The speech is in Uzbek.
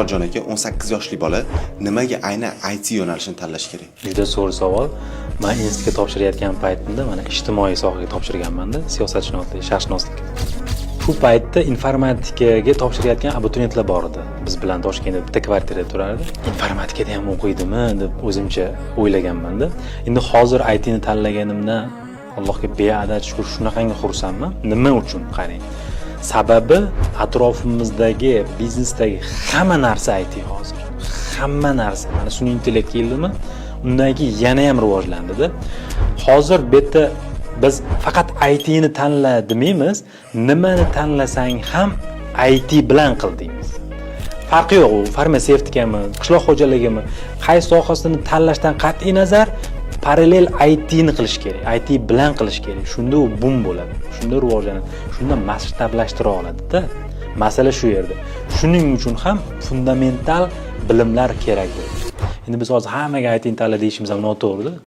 Murodjon aka, 18 yoshli bola nimaga aynan IT yo'nalishini tanlash kerak? Juda zo'r savol. Men institutga topshirayotgan paytimda mana ijtimoiy sohaga topshirganman-da, siyosatchilik, sharqshunoslik. Shu paytda informatikaga topshirayotgan abituriyentlar bor edi. Biz bilan Toshkentda bitta kvartirada turardi. Informatikada ham o'qiydimi deb o'zimcha o'ylaganman-da. Endi hozir IT ni tanlaganimdan Allohga beadad shukr, shunaqangi xursandman. Nima uchun qarang. Sababi atrofimizdagi biznesdagi hamma narsa IT hozir. Hamma narsa. Mana sun'iy intellekt keldimi? Undan keyin yana ham rivojlandi-da. Hozir bu yerda biz faqat IT ni tanla demaymiz, nimani tanlasang ham IT bilan qil deymiz. Farqi yo'q, u farmatsevtikami, qishloq xo'jaligimi, qaysi sohasini tanlashdan qat'iy nazar parallel IT ni qilish kerak, IT bilan qilish kerak. Shunda u bum bo'ladi, shunda rivojlanadi, shunda masshtablashtira oladi-da. Masala shu yerda. Shuning uchun ham fundamental bilimlar kerak bo'ladi. Endi biz hozir hammaga IT ni tanla deyishimiz ham noto'g'ri-da.